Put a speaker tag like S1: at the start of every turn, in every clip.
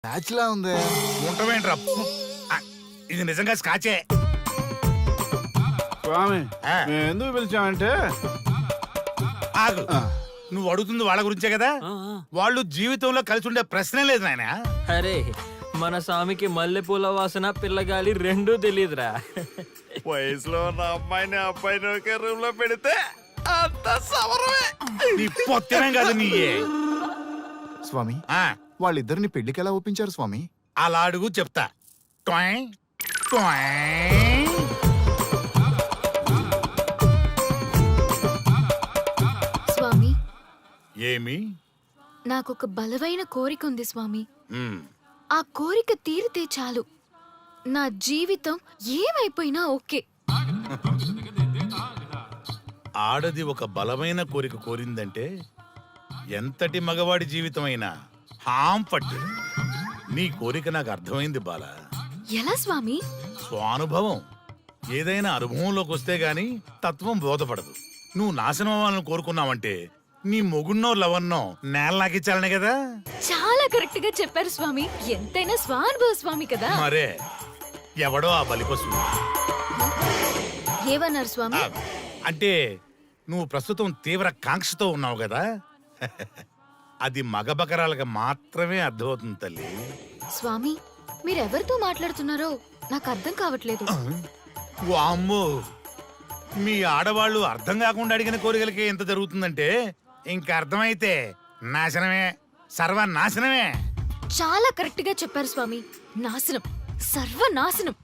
S1: Scotch లా ఉంది.
S2: ఉంటావేంట్రా? ఇది నిజంగా స్కాచే.
S1: స్వామి
S2: ఆ.
S1: మేము ఎందుకు పిలిచామంటే
S2: ఆగు. నువ్వు అడుగుతుంది వాళ్ళ గురించే కదా. వాళ్ళు జీవితంలో కలిసి ఉండే ప్రశ్నే లేదు నాయన.
S3: అరే మన స్వామికి మల్లెపూల వాసన పిల్లగాలి రెండూ తెలియదురా.
S4: వయసులో ఉన్న అమ్మాయిని అబ్బాయిని ఒకే రూమ్ లో పెడితే అంత సవరమే.
S2: నీ పొత్తనే కాదు నీయే.
S1: స్వామి
S2: ఆ,
S1: వాళ్ళిద్దరిని పెళ్లికి ఎలా ఒప్పించారు స్వామి?
S2: అలా అడుగు చెప్తా. ట్వాయ్, ట్వాయ్.
S5: స్వామి,
S2: ఏమి?
S5: నాకొక బలమైన కోరిక ఉంది స్వామి.
S2: ఉమ్,
S5: ఆ కోరిక తీరితే చాలు, నా జీవితం ఏమైపోయినా ఓకే.
S2: ఆడది ఒక బలమైన కోరిక కోరిందంటే ఎంతటి మగవాడి జీవితమైనా హాం పట్టు. నీ కోరిక నాకు అర్థమైంది బాల.
S5: ఎలా స్వామి?
S2: స్వానుభవం. ఏదైనా అనుభవంలోకి వస్తే గాని తత్వం బోధపడదు. నువ్వు నాశనం అవ్వాలని కోరుకున్నావంటే నీ మొగున్నో లవన్నో నేల నాకిచ్చాలనే కదా.
S5: చాలా కరెక్ట్ గా చెప్పారు స్వామి. ఎంతైనా స్వానుభవ స్వామి కదా.
S2: మరే ఎవడో ఆ బలిపశు.
S5: ఏమన్నారు స్వామి?
S2: అంటే నువ్వు ప్రస్తుతం తీవ్ర కాంక్షతో ఉన్నావు కదా. అది మగ బకరాలకు మాత్రమే అర్థమవుతుంది తల్లి.
S5: స్వామి, మీరెవరితో మాట్లాడుతున్నారో నాకు అర్థం కావట్లేదు.
S2: వామ్మో, మీ ఆడవాళ్ళు అర్థం కాకుండా అడిగిన కోరికలకి ఎంత జరుగుతుందంటే ఇంకా అర్థమైతే నాశనమే, సర్వనాశనమే.
S5: చాలా కరెక్ట్ గా చెప్పారు స్వామి. నాశనం, సర్వనాశనం.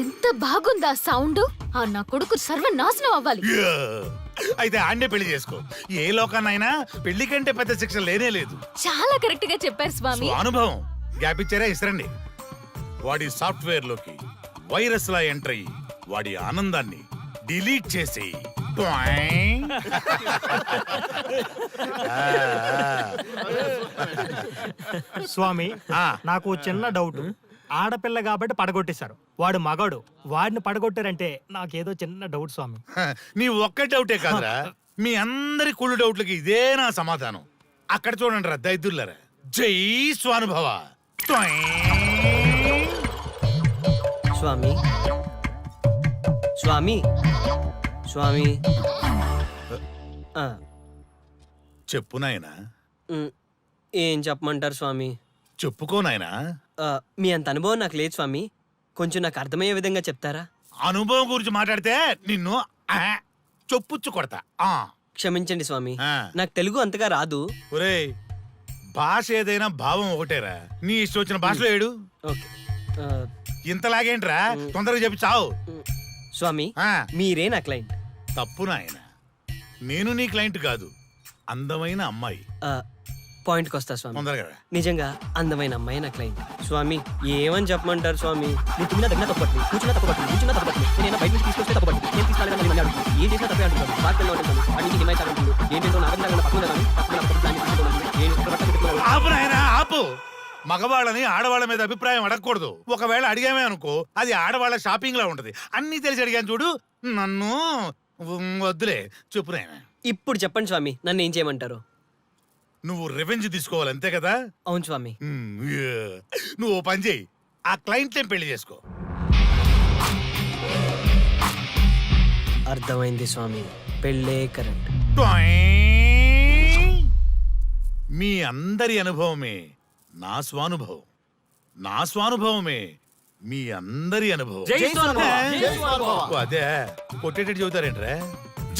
S5: ఎంత బాగుందా సౌండ్? ఆ నా కొడుకు సర్వనాశనం అవ్వాలి.
S2: యా! అయితే ఆండే పెళ్లి చేసుకో. ఏ లోకాన్నైనా పెళ్లి కంటే పెద్ద శిక్ష లేనే లేదు.
S5: చాలా కరెక్ట్ గా చెప్పారు స్వామి.
S2: అనుభవం గ్యాప్ ఇచ్చారా? ఇసరండి. వాడి సాఫ్ట్వేర్ లోకి వైరస్ లా ఎంటర్ అయ్యి వాడి ఆనందాన్ని డిలీట్ చేసి
S6: స్వామి,
S2: ఆ.
S6: నాకు చిన్న డౌట్. ఆడపిల్ల కాబట్టి పడగొట్టేశారు, వాడు మగాడు, వాడిని పడగొట్టారంటే నాకేదో చిన్న డౌట్ స్వామి.
S2: నీ ఒక్క డౌటే కాదురా, మీ అందరి కుళ్ళు డౌట్లకి ఇదే నా సమాధానం. అక్కడ చూడండి రా దైదుర్లరా. జై స్వానుభవ.
S3: స్వామి స్వామి స్వామి ఆ,
S2: చెప్పు నాయనా.
S3: ఉమ్, ఏం చెప్పమంటారు స్వామి?
S2: చెప్పుకో నాయనా.
S3: మీ అంత అనుభవం నాకు లేదు స్వామి. కొంచెం నాకు అర్థమయ్యే విధంగా చెప్తారా?
S2: అనుభవం గురించి మాట్లాడితే నిన్ను చొప్పుచ్చు కొడతా.
S3: క్షమించండి స్వామి,
S2: ఆ.
S3: నాకు తెలుగు అంతగా రాదు.
S2: ఒరేయ్, భాష ఏదైనా భావం ఒకటేరా. నీ ఇష్టం వచ్చిన భాషలో ఏడు.
S3: ఓకే. ఆ,
S2: ఇంతలాగేంట్రా, తొందరగా చెప్పి చావు.
S3: స్వామి,
S2: ఆ,
S3: మీరే నా క్లయింట్.
S2: తప్పు నాయన, నేను నీ క్లయింట్ కాదు, అందమైన అమ్మాయి.
S3: పాయింట్కి వస్తా స్వామి.
S2: తొందరగా రా.
S3: నిజంగా అందమైన అమ్మాయి నా క్లయింట్. స్వామి, ఏమని చెప్పమంటారు స్వామి? నేను తిన్నా దగ్గర తప్పట్లేదు, కూర్చున్నా తప్పట్లేదు, కూర్చున్నా తప్పట్లేదు, నేను బయట నుంచి తీసుకొస్తే తప్పట్లేదు, నేను తీసుకెళ్ళాలని మళ్ళీ అడుగుతాను. ఏం చేసినా తప్పే అంటున్నాను. పార్టీలో ఉంటాను, వాటికి హిమాయత్ అంటుంది. ఏంటంటే నాగంగా పక్కన
S2: ఆపు నాయనా, ఆపు. మగవాళ్ళని ఆడవాళ్ళ మీద అభిప్రాయం అడగకూడదు. ఒకవేళ అడిగామే అనుకో, అది ఆడవాళ్ళ షాపింగ్ లా ఉంటది. అన్ని తెలిసి అడిగాను చూడు, నన్ను వద్దులే. చెప్పు నాయనా.
S3: ఇప్పుడు చెప్పండి స్వామి, నన్ను ఏం చేయమంటారు?
S2: నువ్వు రివెంజ్ తీసుకోవాలి, అంతే కదా.
S3: అవును స్వామి.
S2: నువ్వు ఓ పని చేయి, ఆ క్లయింట్లే పెళ్లి చేసుకో.
S3: అర్థమైంది స్వామి, పెళ్ళే కరెక్ట్.
S2: మీ అందరి అనుభవమే నా స్వానుభవం, నా స్వానుభవమే మీ అందరి అనుభవం. అదే కొట్టేటట్టు చెబుతారేంట్రా?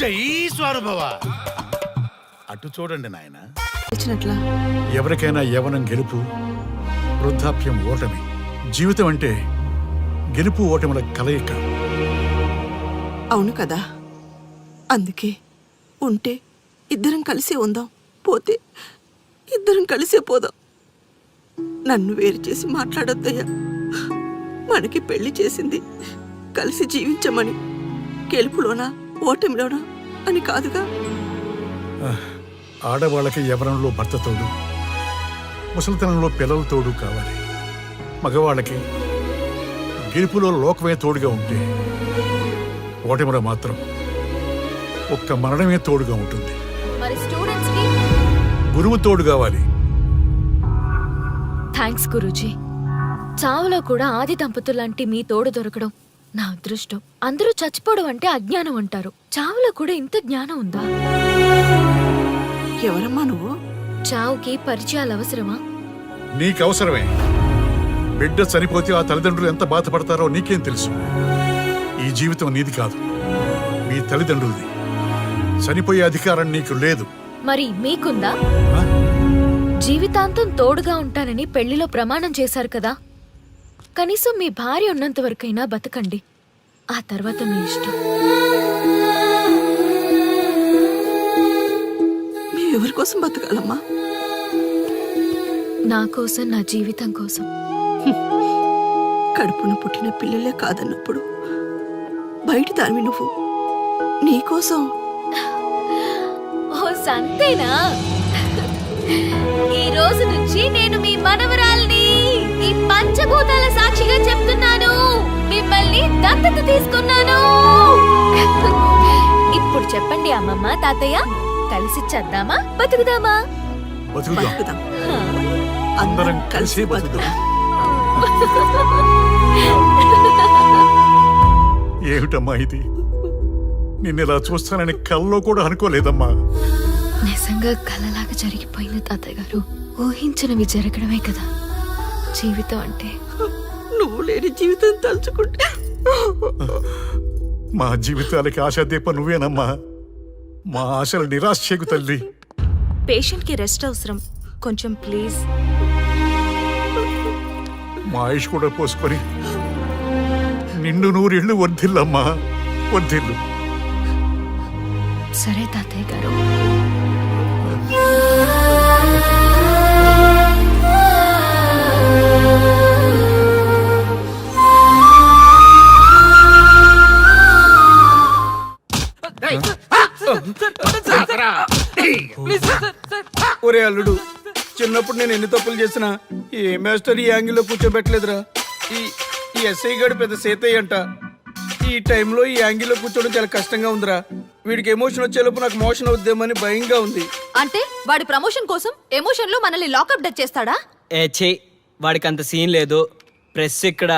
S2: జై స్వానుభవ. అటు చూడండి నాయన.
S7: ఎవరికైనా యవ్వనం గెలుపు, వృద్ధాప్యం ఓటమి. జీవితం అంటే గెలుపు ఓటముల కలయిక.
S8: అవును కదా, అందుకే ఉంటే ఇద్దరం కలిసే ఉందాం, పోతే ఇద్దరం కలిసే పోదాం. నన్ను వేరు చేసి మాట్లాడొద్దయ్యా. మనకి పెళ్లి చేసింది కలిసి జీవించమని, గెలుపులోనా ఓటమిలోనా అని కాదుగా.
S7: ఆడవాళ్ళకి యవ్వనంలో భర్త తోడు, ముసలితనంలో పిల్లల తోడు కావాలి. మగవాళ్ళకి గెలుపులో లోకమే తోడుగా ఉంటే, ఓటమిలో మాత్రం ఒక్క మరణమే తోడుగా ఉంటుంది.
S5: మరి స్టూడెంట్స్ కి
S7: గురువు తోడు కావాలి.
S5: థ్యాంక్స్ గురూజీ. చావులో కూడా ఆది దంపతులాంటి మీ తోడు దొరకడం నా అదృష్టం. అందరూ చచ్చిపోవడం అంటే అజ్ఞానం అంటారు. చావులో కూడా ఇంత జ్ఞానం ఉందా?
S8: ఎవరమ్మా నువ్వు?
S5: చావుకి పరిచయాలు అవసరమా?
S7: నీకు అవసరమే. బిడ్డ చనిపోతే ఆ తల్లిదండ్రులు ఎంత బాధపడతారో నీకేం తెలుసు? ఈ జీవితం నీది కాదు, మీ తల్లిదండ్రులది. చనిపోయే అధికారం నీకు లేదు.
S5: మరి మీకుందా?
S7: ఆ?
S5: జీవితాంతం తోడుగా ఉంటానని పెళ్లిలో ప్రమాణం చేశారు కదా. కనీసం మీ భార్య ఉన్నంత వరకైనా బతకండి. ఆ తర్వాత మీ ఇష్టం.
S8: మేమెవరి కోసం బతకాలమ్మా?
S5: నా కోసం, నా జీవితం కోసం.
S8: కడుపున పుట్టిన పిల్లలే కాదన్నప్పుడు బయట దానివి నువ్వు నీకోసం.
S5: ఓ సంతేనా? ఈ రోజు నుంచి నేను మీ మనవరాల్ని. ఈ పంచభూతాల సాక్షిగా చెప్తున్నాను, మిమ్మల్ని దత్తత తీసుకున్నాను. ఇప్పుడు చెప్పండి అమ్మమ్మ, తాతయ్య, కలిసి చద్దామా బతుకుదామా?
S7: బతుకుదాం,
S8: బతుకుదాం.
S5: హా.
S7: అందరం కలిసి బతుకుదాం. ఏమిటమ్మా ఇది? నిన్నెలా చూస్తానని కల్లో కూడా అనుకోలేదమ్మా.
S5: నిజంగా కలలాగా జరిగిపోయింది తాతయ్య గారు. ఊహించినవి జరగడమే కదా జీవితం అంటే.
S8: నువ్వు లేని జీవితం తలుచుకుంటే
S7: మా జీవితాలకి ఆశాదీప నువ్వేనమ్మా. మా ఆశలు నిరాశ చేయకు తల్లి.
S9: పేషెంట్ కి రెస్ట్ అవసరం, కొంచెం ప్లీజ్.
S7: మా ఆయుష్ కూడా పోసుకొని నిండు నూరేళ్లు వర్ధిల్లమ్మా, వర్ధిల్లు.
S5: సరే తాతయ్య గారు.
S10: ఒరే అల్లుడు, చిన్నప్పుడు నేను ఎన్ని తప్పులు చేసినా ఏ మాస్టర్ ఈ యాంగిల్లో కూర్చోబెట్టలేదురా. ఈ ఎస్ఐ గడు పెద్ద సేతయ్య అంట. ఈ టైంలో ఈ యాంగిల్లో కూర్చోవడం చాలా కష్టంగా ఉందిరా. వీడికి ఎమోషన్ వచ్చేలోపు నాకు మోషన్ అవుద్దేమని భయంగా ఉంది.
S9: అంటే వాడి ప్రమోషన్ కోసం ఎమోషన్ లో మనల్ని లాకప్ డెత్ చేస్తాడా?
S3: ఏ చే, వాడికి అంత సీన్ లేదు. ప్రెస్ ఇక్కడ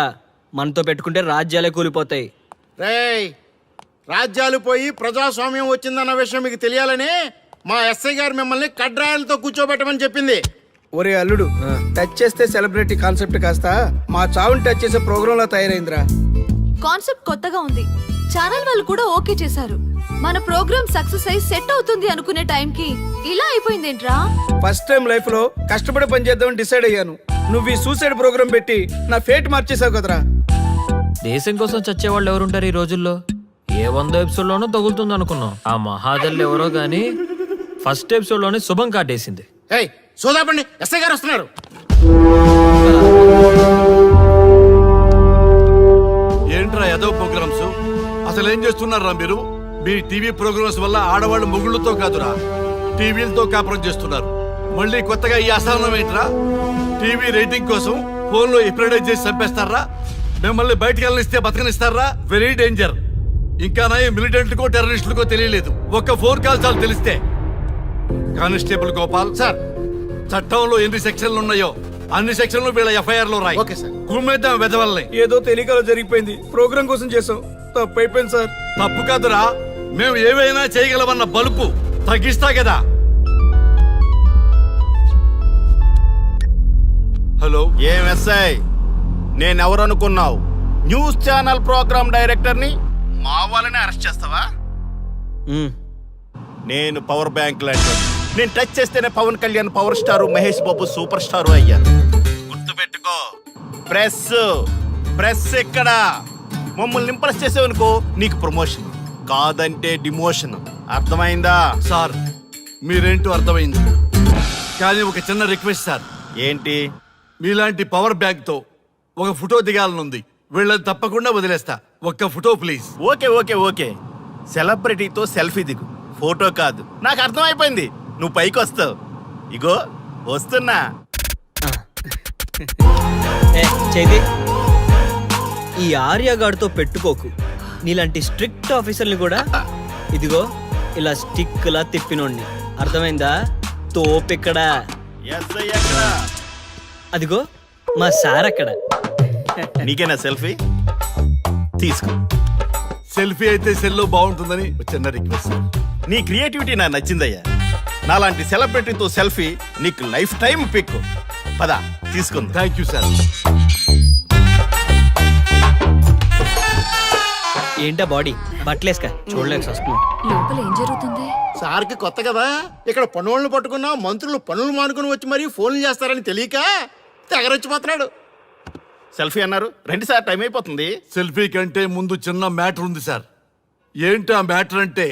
S3: మనతో పెట్టుకుంటే రాజ్యాలే కూలిపోతాయి.
S4: రేయ్, రాజ్యాలు పోయి ప్రజాస్వామ్యం వచ్చిందన్న విషయం మీకు తెలియాలని మా ఎస్ఐ గారు మిమ్మల్ని కడ్రాయలతో కూర్చోబెట్టమని చెప్పింది.
S10: ఒరే అల్లుడు, టచ్ చేస్తే సెలబ్రిటీ కాన్సెప్ట్ కాస్త మా చావుని టచ్ చేసే ప్రోగ్రామ్ లా తయారైందిరా.
S9: కాన్సెప్ట్ కొత్తగా ఉంది. ఛానల్ వాళ్ళు కూడా ఓకే చేశారు. మన ప్రోగ్రామ్ సక్సెస్ అయి సెట్ అవుతుంది అనుకునే టైంకి ఇలా అయిపోయిందేంట్రా?
S10: ఫస్ట్ టైం లైఫ్ లో కష్టపడి పని చేద్దామని డిసైడ్ అయ్యాను. నువ్వు ఈ సూసైడ్ ప్రోగ్రామ్ పెట్టి నా ఫేట్ మార్చేసావు కదరా.
S11: దేశం కోసం చచ్చేవాళ్ళు ఎవరుంటారు ఈ రోజుల్లో? ఏ 100 ఎపిసోడ్లోనో తగులుతుంది అనుకున్నాం. ఆ మహాదల్ ఎవరో గానీ ఫస్ట్ ఎపిసోడ్లోనే శుభం కాటేసింది.
S4: ఏయ్ సోదాపండి, ఎస్ఐ గారు వస్తున్నారు.
S12: ఏంట్రా ఏదో ప్రోగ్రామ్స్? అసలు ఏం చేస్తున్నారా మీరు? మీ టీవీ ప్రోగ్రామ్స్ వల్ల ఆడవాళ్ళు మొగుళ్ళతో కాదురా, టీవీలతో కాపురం చేస్తున్నారు. మళ్ళీ కొత్తగా ఈ అసహనం ఏంట్రా? టీవీ రేటింగ్ కోసం ఫోన్లో ఎప్రిడైజ్ చేసి చంపేస్తారా? మిమ్మల్ని బయటకు వెళ్ళనిస్తే బతకనిస్తారా? Very danger. ఇంకా నయం మిలిటెంట్లకో టెర్రరిస్టులకో తెలియలేదు, ఒక్క ఫోన్ కాల్ చాలు తెలిస్తే. కానిస్టేబుల్ గోపాల్
S4: సార్,
S12: చట్టంలో ఎన్ని సెక్షన్లు ఉన్నాయో అన్ని సెక్షన్లు వీళ్ళ ఎఫ్ఐఆర్ లో రాయి.
S4: Okay sir.
S12: కుమ్మేద్దాం వెదవల్ని.
S10: ఏదో తెలియకలో జరిగిపోయింది. ప్రోగ్రామ్ కోసం చేసాం, తప్పు అయిపోయింది సార్.
S12: తప్పు కాదురా, మేము ఏవైనా చేయగలమన్న బలుపు తగ్గిస్తా కదా. హలో,
S4: ఏం ఎస్ఐ, నేనెవరనుకున్నావు? న్యూస్ ఛానల్ ప్రోగ్రామ్ డైరెక్టర్ని. మా వాళ్ళని అరెస్ట్ చేస్తావా? నేను పవర్ బ్యాంక్ లాంటి. నేను టచ్ చేస్తేనే Pawan Kalyan power star, Mahesh Babu super star అయ్యాను. గుర్తుపెట్టుకో, ప్రెస్ ఎక్కడ మమ్మల్ని ఇంప్రెస్ చేసేవనుకో నీకు ప్రమోషన్, కాదంటే డిమోషన్. అర్థమైందా?
S12: సార్ మీరేంటో అర్థమైంది, కానీ ఒక చిన్న రిక్వెస్ట్ సార్.
S4: ఏంటి?
S12: మీలాంటి పవర్ బ్యాంక్ తో ఒక ఫోటో దిగాలనుంది. వీళ్ళని తప్పకుండా వదిలేస్తా, ఒక్క ఫోటో ప్లీజ్.
S4: ఓకే. సెలబ్రిటీతో సెల్ఫీ దిగు, ఫోటో కాదు. నాకు అర్థమైపోయింది, నువ్వు పైకి వస్తావు. ఇగో వస్తున్నా.
S3: ఏ చైతి, ఈ ఆర్యగాడితో పెట్టుకోకు. నీలాంటి స్ట్రిక్ట్ ఆఫీసర్ని కూడా ఇదిగో ఇలా స్టిక్ లా తిప్పినోడిని. అర్థమైందా? తోపెక్కడా?
S4: ఎస్ఐ ఎక్కడ?
S3: అదిగో మా సార్ అక్కడ.
S12: నీకేనా సెల్ఫీ తీసుకో. సెల్ఫీ అయితే సెల్లో బాగుంటుందని చిన్న రిక్వెస్ట్. నీ క్రియేటివిటీ నాకు నచ్చిందయ్యా. నాలాంటి సెలబ్రిటీతో సెల్ఫీ నీకు లైఫ్ టైం పిక్. పద తీసుకుంది. Thank you sir.
S3: ఏంటా బాడీ బట్టలేసుక చూడలేక వస్తున్నాం.
S9: లోపల ఏం జరుగుతుంది?
S4: సార్కి కొత్త కదా, ఇక్కడ పనులను పట్టుకున్నా మంత్రులు పనులు మానుకుని వచ్చి మరీ ఫోన్లు చేస్తారని తెలియక తెగరొచ్చిపోతున్నాడు.
S12: సెల్ఫీ అన్నారు, రండి సార్, టైం అయిపోతుంది. సెల్ఫీ కంటే ముందు చిన్న మ్యాటర్ ఉంది సార్. ఏంటి ఆ మ్యాటర్ అంటే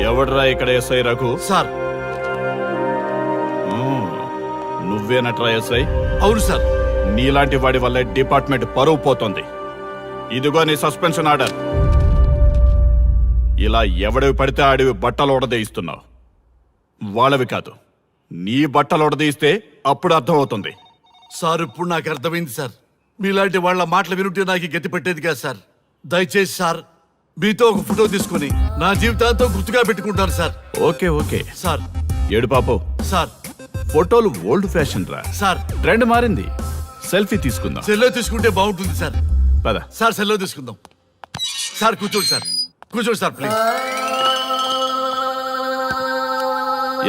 S12: ఎవడ్రా ఇక్కడ ఎస్ఐ రఘు? సార్. నువ్వేనట్రా ఎస్ఐ? అవును సార్. నీలాంటి వాడి వల్ల డిపార్ట్మెంట్ పరువు పోతుంది. ఇదిగో నీ సస్పెన్షన్ ఆర్డర్. ఇలా ఎవడివి పడితే ఆడివి బట్టలు ఉడదీయిస్తున్నావు. వాళ్ళవి కాదు, నీ బట్టలు ఉడదీయిస్తే అప్పుడు అర్థమవుతుంది. సార్, ఇప్పుడు నాకు అర్థమైంది సార్. మీలాంటి వాళ్ళ మాటలు వినుంటే నాకు గతి పెట్టేది కాదు సార్. దయచేసి సార్, మీతో ఒక ఫోటో తీసుకుని నా జీవితాంతో గుర్తుగా పెట్టుకుంటాను సార్. Okay okay sir. ఏడు పాపో సార్. ఫోటోలు ఓల్డ్ ఫ్యాషన్ రా సార్. ట్రెండ్ మారింది. సెల్ఫీ తీసుకుందాం. సెల్లో తీసుకుంటే బాగుంటుంది సార్. పద సార్, సెల్లో తీసుకుందాం. సార్ కూర్చోండి సార్, కూర్చోండి సార్ ప్లీజ్.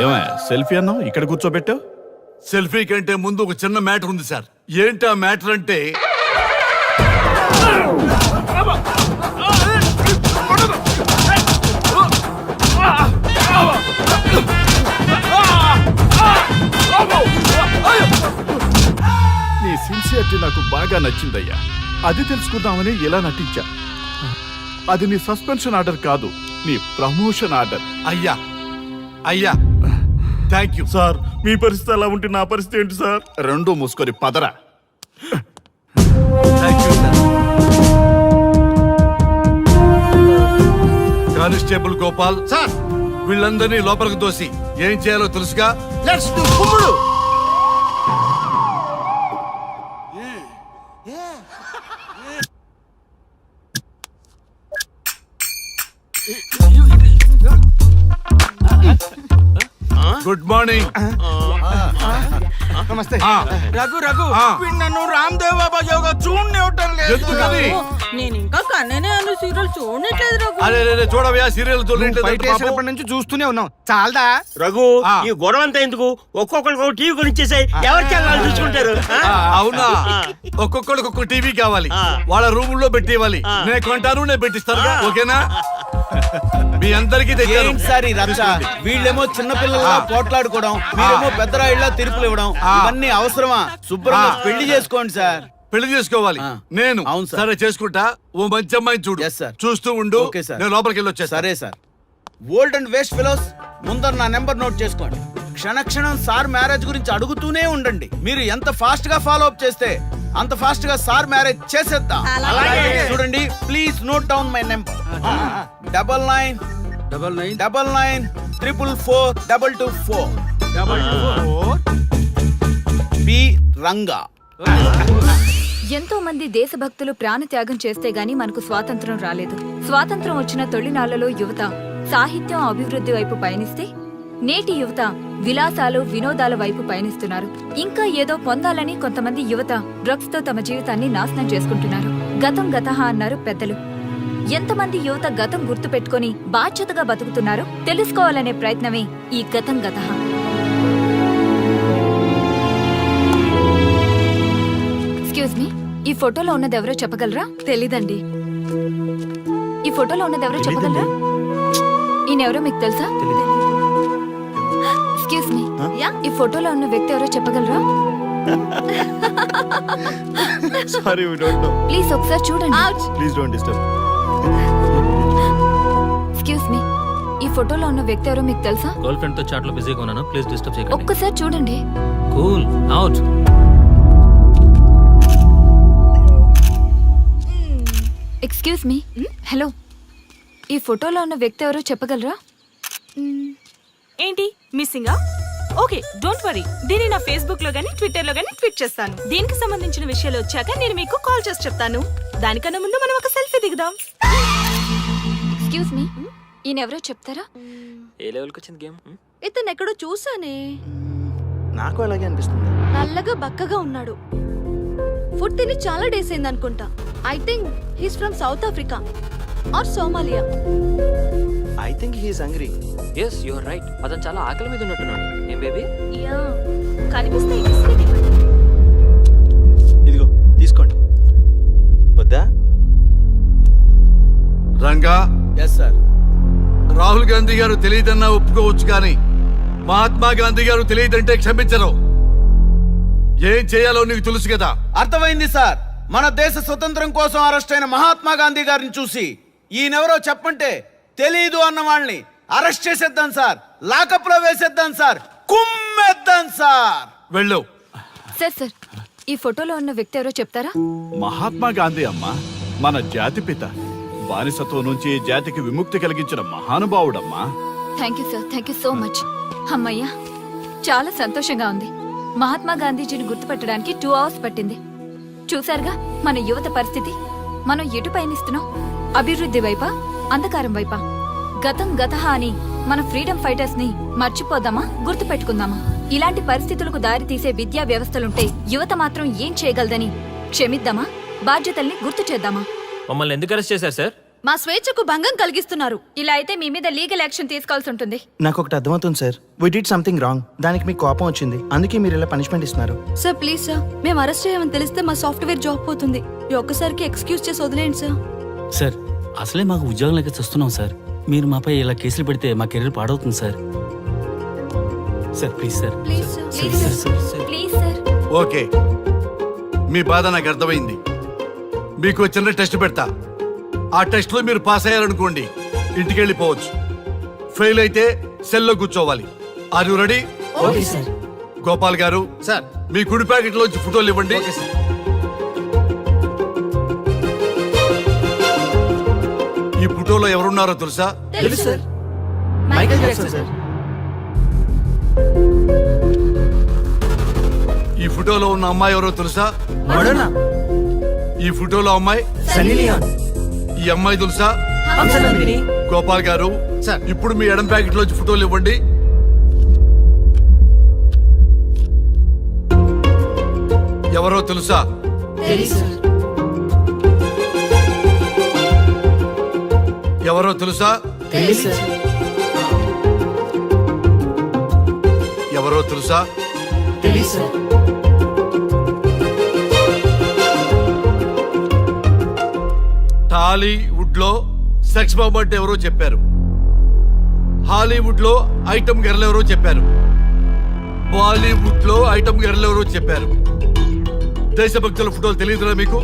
S12: ఏమయ్యా సెల్ఫీ అన్నావు, ఇక్కడ కూర్చోబెట్టావు? సెల్ఫీ కంటే ముందు ఒక చిన్న మ్యాటర్ ఉంది సార్. ఏంటి ఆ మ్యాటర్ అంటే నీ సిన్సియరిటీ నాకు బాగా నచ్చిందయ్యా. అది తెలుసుకుందామని ఇలా నటించా. అది నీ సస్పెన్షన్ ఆర్డర్ కాదు, నీ ప్రమోషన్ ఆర్డర్. అయ్యా అయ్యా థ్యాంక్ యూ సార్. మీ పరిస్థితి అలా ఉంటే నా పరిస్థితి ఏంటి సార్? రెండు మూసుకొని పదరా. Thank you sir. Constable Gopal
S4: sir,
S12: వీళ్ళందరినీ లోపలికి తోసి ఏం చేయాలో తెలుసుగా.
S4: లెట్స్ డు కుమ్ముడు.
S12: Good morning.
S10: నమస్తే.
S6: రఘు రఘు
S12: ఆ.
S6: వీడు నన్ను రామ్ దేవ్ బాబా యోగా చూడనివ్వటం లేదు.
S12: ఎందుకని?
S9: నేను ఇంకా కన్ననే అను సీరియల్ చూడట్లేదు రఘు.
S12: అరే రే, చూడవయ్యా సీరియల్
S10: బయట వేసినప్పటి నుంచి చూస్తూనే ఉన్నాం. చాలదా?
S3: రఘు
S12: ఆ.
S3: ఈ గొడవ అంతా ఎందుకు? ఒక్కొక్కరికి టీవీ కొనిచ్చేసాయి, ఎవరి ఛానల్ చూసుకుంటారు.
S12: అవునా? ఒక్కొక్కడికి ఒక్కొక్క టీవీ కావాలి,
S3: ఆ.
S12: వాళ్ళ రూమ్ లో పెట్టివ్వాలి. నేను కొంటాను, నేను పెట్టిస్తాను. ఓకేనా? మీ అందరికీ తెచ్చాను.
S10: సార్ వీళ్ళేమో చిన్నపిల్లల పోట్లాడుకోవడం, మీరేమో పెద్దరాయిళ్ళ తీర్పులు ఇవ్వడం, ఇవన్నీ అవసరమా? శుభ్రంగా పెళ్లి చేసుకోండి సార్.
S12: పెళ్లి చేసుకోవాలి నేను.
S10: అవును సార్.
S12: సరే చేసుకుంటా. ఓ మంచి అమ్మాయిని చూడు.
S10: Yes, sir.
S12: చూస్తూ ఉండు.
S10: Okay, sir.
S12: నేను లోపలికి వెళ్ళి వచ్చేస్తా.
S10: సరే sir. Old and waste fellows, ముందర నా నెంబర్ నోట్ చేసుకోండి. క్షణక్షణం సార్ మ్యారేజ్ గురించి అడుగుతూనే ఉండండి. మీరు ఎంత ఫాస్ట్ గా ఫాలో అప్ చేస్తే అంత ఫాస్ట్ గా సార్ మ్యారేజ్ చేసేద్దాం. చూడండి, please note down my number. 9999442224 B Ranga.
S9: ఎంతో మంది దేశభక్తులు ప్రాణత్యాగం చేస్తే గాని మనకు స్వాతంత్రం రాలేదు. స్వాతంత్రం వచ్చిన తొలినాళ్లలో యువత సాహిత్యం అభివృద్ధి వైపు పయనిస్తే నేటి యువత విలాసాలు వినోదాల వైపు పయనిస్తున్నారు. ఇంకా ఏదో పొందాలని కొంతమంది యువత డ్రగ్స్ తో తమ జీవితాన్ని నాశనం చేసుకుంటున్నారు. గతం గతహ అన్నారు పెద్దలు. ఎంతమంది యువత గతం గుర్తు పెట్టుకుని బాధ్యతగా బతుకుతున్నారో తెలుసుకోవాలనే ప్రయత్నమే ఈ గతం గతహ. ఎక్స్క్యూజ్ మీ, ఈ ఫోటోలో ఉన్నది ఎవరో చెప్పగలరా? తెలీదండి. ఈ ఫోటోలో ఉన్నది ఎవరో చెప్పగలరా? ఈయనెవరో మీకు తెలుసా? ఎక్స్క్యూజ్ మీ, ఈ ఫోటోలో ఉన్న వ్యక్తి ఎవరో చెప్పగలరా?
S12: Sorry, we don't know.
S9: Please ఒకసారి చూడండి.
S12: Please don't disturb.
S9: Excuse me, ఈ ఫోటోలో ఉన్న వ్యక్తి ఎవరో మీకు తెలుసా?
S11: గర్ల్ ఫ్రెండ్ తో చాట్ లో బిజీగా ఉన్నాను, ప్లీజ్ డిస్టర్బ్ చేయకండి.
S9: ఒక్కసారి చూడండి.
S11: Cool out.
S9: Excuse me, hello, ఈ ఫోటోలో ఉన్న వ్యక్తి ఎవరో చెప్పగలరా? ఏంటి మిస్సింగా? Okay, don't worry. దీన్ని నా ఫేస్బుక్ లో గానీ ట్విట్టర్ లో గానీ ట్వీట్ చేస్తాను. దీనికి సంబంధించిన విషయాలు వచ్చాక నేను మీకు కాల్ చేసి చెప్తాను. దానికన్నా ముందు మనం ఒక సెల్ఫీ దిగుదాం.
S5: ఎక్స్క్యూజ్ మీ, ఈయనెవరో చెప్తారా?
S11: ఏ లెవెల్కి వచ్చింది గేమ్?
S5: ఇతను ఎక్కడో చూసానే.
S10: నాకు అలాగే అనిపిస్తుంది.
S5: నల్లగా బక్కగా ఉన్నాడు. ఫుడ్ తిని చాలా డేస్ అయింది అనుకుంటా. I think he's from South Africa or Somalia.
S10: I think he's hungry.
S11: Yes you are right. అతను చాలా ఆకలి మీద ఉన్నట్టున్నాడు. ఏం బేబీ?
S5: యా, కనిపిస్తే బిస్కెట్ ఇవ్వండి.
S10: ఇదిగో తీసుకోండి. వద్దా?
S12: Ranga,
S10: yes sir.
S12: రాహుల్ గాంధీ గారు తెలియదన్నా ఒప్పుకోవచ్చు కానీ మహాత్మా గాంధీ గారు తెలియదంటే క్షమించరు. ఏం చేయాలో నీకు తెలుసు కదా.
S10: అర్థమైంది సార్. మన దేశ స్వతంత్రం కోసం అరెస్ట్ అయిన మహాత్మా గాంధీ గారిని చూసి ఈయనెవరో చెప్పంటే తెలీదు అన్న వాళ్ళని అరెస్ట్ చేసేద్దాం సార్. లాకప్ లో వేసేద్దాం సార్. కుమ్మేద్దాం సార్.
S12: వెళ్ళు.
S9: సార్ ఈ ఫోటోలో ఉన్న వ్యక్తి ఎవరో చెప్తారా?
S13: మహాత్మా గాంధీ అమ్మ మన జాతిపిత. బానిసత్వం నుంచి జాతికి విముక్తి కలిగించిన మహానుభావుడమ్మా.
S9: Thank you sir, thank you so much. అమ్మయ్యా, చాలా సంతోషంగా ఉంది. మహాత్మా గాంధీజీని గుర్తుపట్టడానికి 2 hours పట్టింది. చూసారుగా మన యువత పరిస్థితి. మనం ఎటు పయనిస్తున్నాం? అభివృద్ధి వైపా, అంధకారం వైపా? గతం గతహ అని మన ఫ్రీడమ్ ఫైటర్స్ ని మర్చిపోదామా, గుర్తు పెట్టుకుందామా? ఇలాంటి పరిస్థితులకు దారి తీసే విద్యా వ్యవస్థలుంటే యువత మాత్రం ఏం చేయగలదని క్షమిద్దామా? బాధ్యతల్ని గుర్తు చేద్దామా?
S11: మమ్మల్ని ఎందుకు అరెస్ట్ చేశారు సార్?
S9: మా స్వేచ్ఛకు భంగం కలిగిస్తున్నారు. ఇలా అయితే మీ మీద లీగల్ యాక్షన్ తీసుకోవాల్సి ఉంటుంది.
S10: నాకు ఒకటి అర్థమవుతుంది sir. We did something wrong. దానికి మీకు కోపం వచ్చింది, అందుకే మీరు ఇలా పనిష్మెంట్ ఇస్తున్నారు.
S5: సార్ ప్లీజ్ సార్, మేము అరెస్ట్ చేయమని తెలిస్తే మా సాఫ్ట్వేర్ జాబ్ పోతుంది. ఈ ఒక్కసారికి ఎక్స్క్యూజ్ చేసి వదిలేండి సార్.
S3: సార్ అసలే మాకు ఉద్యోగం లేక చూస్తున్నాం సార్. మీరు మాపై ఇలా కేసులు పెడితే మా కెరీర్ పాడవుతుంది sir. Sir please sir.
S5: Please sir,
S9: please sir.
S12: Okay, మీ బాధ నాకు అర్థమైంది. మీకు చిన్న టెస్ట్ పెడతా. ఆ టెస్ట్ లో మీరు పాస్ అయ్యారనుకోండి, ఇంటికి వెళ్ళిపోవచ్చు. ఫెయిల్ అయితే సెల్లో కూర్చోవాలి. Are you ready?
S3: Okay sir.
S12: Gopal garu
S4: sir.
S12: మీ కుడి ప్యాకెట్ లోంచి ఫోటోలు ఇవ్వండి. ఈ ఫోటోలో ఎవరున్నారో తెలుసా?
S3: తెలుసు సార్. Michael Jackson sir.
S12: ఈ ఫోటోలో ఉన్న అమ్మాయి ఎవరో తెలుసా?
S3: మడోనా.
S12: ఈ ఫోటోలో అమ్మాయి
S3: సన్నీ లియోన్.
S12: ఈ అమ్మాయి తెలుసా?
S3: హంసనందిని.
S12: గోపాల్ గారు
S4: సార్.
S12: ఇప్పుడు మీ ఎడం ప్యాకెట్ లోంచి ఫోటోలు ఇవ్వండి. ఎవరో తెలుసా?
S3: తెలుసు సార్.
S12: ఎవరో తెలుసా?
S3: తెలుసు సార్.
S12: ఎవరో తెలుసా?
S3: తెలుసు సార్.
S12: టాలీవుడ్ లో సెక్స్ బాంబ్ అంటే ఎవరో చెప్పారు. హాలీవుడ్ లో ఐటమ్ గర్ల్ ఎవరో చెప్పారు. బాలీవుడ్ లో ఐటమ్ గర్ల్ ఎవరో చెప్పారు. దేశభక్తుల ఫోటోలు తెలియదురా మీకు?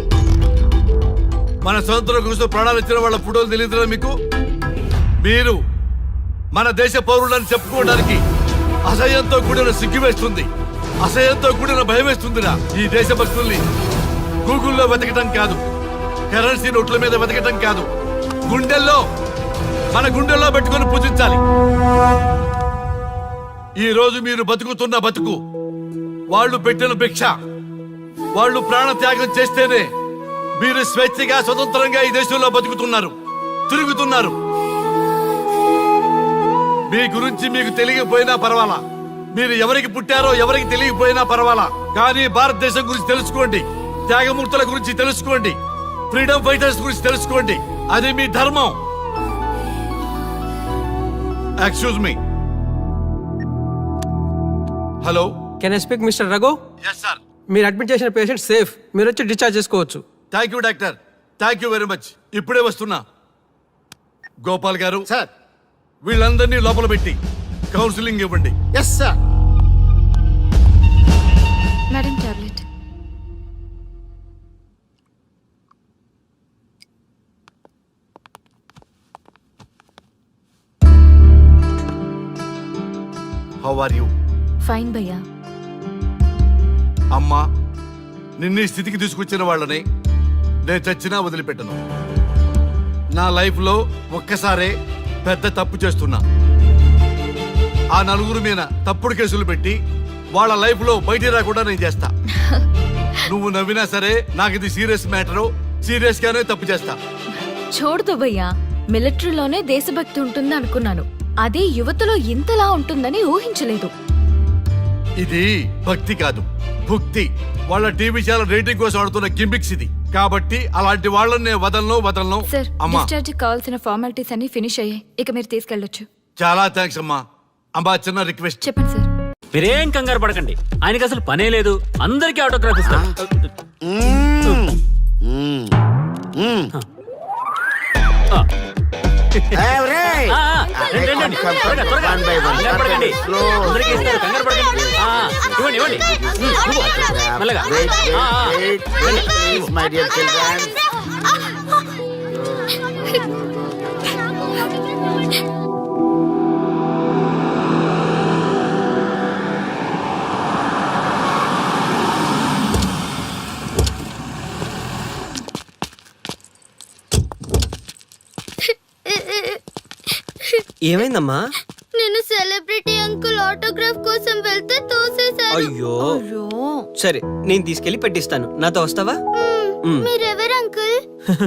S12: మన స్వతంత్రం కోసం ప్రాణాలు ఇచ్చిన వాళ్ళ ఫోటోలు తెలియదురా మీకు? మీరు మన దేశ పౌరులని చెప్పుకోవడానికి అసహ్యంతో కూడిన సిగ్గు వేస్తుంది, అసహ్యంతో కూడిన భయం వేస్తుందిరా. ఈ దేశభక్తుల్ని గూగుల్లో వెతకటం కాదు, కరెన్సీ నోట్ల మీద వెతకటం కాదు, గుండెల్లో మన గుండెల్లో పెట్టుకొని పూజించాలి. ఈ రోజు మీరు బతుకుతున్న బతుకు వాళ్ళు పెట్టిన భిక్ష. వాళ్ళు ప్రాణ త్యాగం చేస్తేనే మీరు స్వేచ్ఛగా స్వతంత్రంగా ఈ దేశంలో బతుకుతున్నారు, తిరుగుతున్నారు. మీ గురించి మీకు తెలియకపోయినా పర్వాలా, మీరు ఎవరికి పుట్టారో ఎవరికి తెలియకపోయినా పర్వాలా, కానీ భారతదేశం గురించి తెలుసుకోండి, త్యాగమూర్తుల గురించి తెలుసుకోండి, ఫ్రీడమ్ ఫైటర్స్ గురించి తెలుసుకోండి. అది మీ ధర్మం. Excuse me. Hello,
S6: can I speak mister Raghu?
S12: Yes sir.
S6: మీరు అడ్మిట్ చేసిన పేషెంట్ సేఫ్. మీరు వచ్చి డిశ్చార్జ్ చేసుకోవచ్చు.
S12: Thank you doctor, thank you very much. ఇప్పుడే వస్తున్నా. గోపాల్ గారు
S4: సార్.
S12: వీళ్ళందరినీ లోపల పెట్టి కౌన్సిలింగ్ ఇవ్వండి.
S4: Yes sir.
S9: Madam tablet.
S12: How are you?
S9: Fine భయ్యా.
S12: అమ్మా, నిన్న ఈ స్థితికి తీసుకొచ్చిన వాళ్ళని నేను చచ్చినా వదిలిపెట్టను. నా లైఫ్లో ఒక్కసారే పెద్ద తప్పు చేస్తున్నా. ఆ నలుగురు మీద తప్పుడు కేసులు పెట్టి వాళ్ళ లైఫ్ లో బయటికి రాకుండా నేను చేస్తా. నువ్వు నవ్వినా సరే నాకు ఇది సీరియస్ మ్యాటర్, సీరియస్ గానే తప్పు చేస్తా.
S5: చూడదు భయ్యా, మిలిటరీలోనే దేశభక్తి ఉంటుంది అనుకున్నాను. అదే యువతలో ఇంతలా ఉంటుందని ఊహించలేదు.
S12: ఇది భక్తి కాదు, భుక్తి. వాళ్ళ టీవీ ఛానల్ రేటింగ్ కోసం ఆడుతున్న గిమ్మిక్స్ ఇది. కాబట్టి అలాంటి వాళ్ళని నేను వదలను.
S9: సార్,
S12: అమ్మా
S9: డిశ్చార్జ్ కావాల్సిన ఫార్మాలిటీస్ అన్ని ఫినిష్ అయ్యాయి. ఇక మీరు తీసుకెళ్ళొచ్చు.
S12: చాలా థ్యాంక్స్ అమ్మా. అమ్మా చిన్న రిక్వెస్ట్.
S9: చెప్పండి సార్.
S11: మీరేం కంగారు పడకండి, ఆయనకి అసలు పనే లేదు. అందరికీ ఆటోగ్రాఫ్ ఇస్తారు. రండి, రండి. త్వరగా, త్వరగా. కంగారు పడకండి. అందరికీ ఇస్తారు, కంగారు పడకండి. ఇవ్వండి, ఇవ్వండి. మెల్లగా.
S3: ఏమైందమ్మా?
S5: నేను సెలబ్రిటీ అంకుల్ ఆటోగ్రాఫ్ కోసం వెళ్తే తోసేశారు.
S3: అయ్యో, సరే నేను తీసుకెళ్లి పెట్టిస్తాను. నాతో వస్తావా?
S5: మీరెవరు అంకుల్?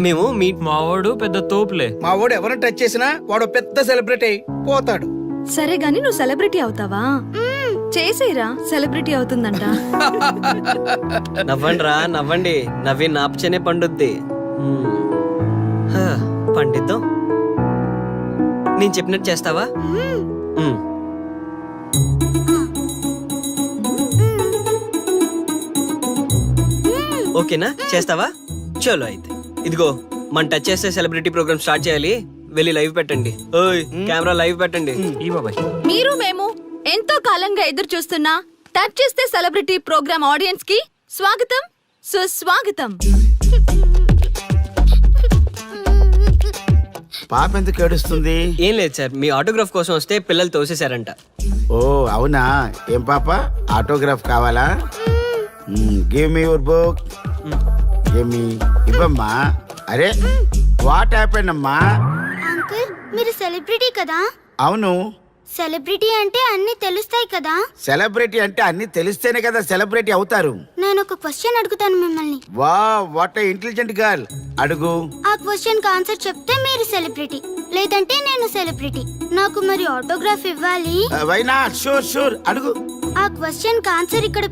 S3: మేము మీ
S11: మావాడు పెద్ద తోపులే.
S10: మా వాడు ఎవరిని టచ్ చేసినా వాడు పెద్ద సెలబ్రిటీ అయి పోతాడు.
S8: సరే గాని నువ్వు సెలబ్రిటీ అవుతావా? చేసేరా, సెలబ్రిటీ అవుతుందంట.
S3: నవ్వండి రా, నవ్వండి. నవ్వి నాపచనే పండుద్ది. పండిద్దాం. నేను చెప్పినట్టు చేస్తావా? ఓకేనా? చేస్తావా? చలో అయితే. ఇదిగో, మన టచ్ చేస్తే సెలబ్రిటీ ప్రోగ్రామ్ స్టార్ట్ చేయాలి. వెళ్ళి లైవ్ పెట్టండి. ఓయ్, కెమెరా లైవ్ పెట్టండి.
S11: ఈ బాబాయ్,
S9: మీరు మేము ఎంతో కాలంగా ఎదురు చూస్తున్న టచ్ చేస్తే సెలబ్రిటీ ప్రోగ్రామ్ ఆడియన్స్ కి స్వాగతం, సుస్వాగతం.
S4: పాప ఎందుకు ఏడుస్తుంది?
S3: ఏం లేదు సార్, మీ ఆటోగ్రాఫ్ కోసం వస్తే పిల్లలు తోసేశారంట.
S4: ఓ అవునా? ఏం పాప, ఆటోగ్రాఫ్ కావాలా? Give me your book. Give me. ఇవ్వమ్మా. అరే వాట్ హ్యాపెండ్ అమ్మా?
S5: అంకుల్, మీరు సెలబ్రిటీ కదా?
S4: అవును.
S5: సెలబ్రిటీ అంటే అన్ని తెలుస్తాయి కదా?
S4: సెలబ్రిటీ అంటే అన్ని తెలిస్తేనే కదా సెలబ్రిటీ అవుతారు.
S5: నేను ఒక క్వశ్చన్ అడుగుతాను మిమ్మల్ని.
S4: వా, వాట్ ఏ ఇంటెలిజెంట్ గర్ల్. అడుగు.
S5: ఆ క్వశ్చన్ కి ఆన్సర్ చెప్తే మీరు సెలబ్రిటీ, లేదంటే నేను సెలబ్రిటీ. నాకు మరి ఆటోగ్రాఫ్ ఇవ్వాలి.
S4: Why not? షూర్ షూర్, అడుగు.
S5: ఆ క్వశ్చన్ కి ఆన్సర్ ఇక్కడ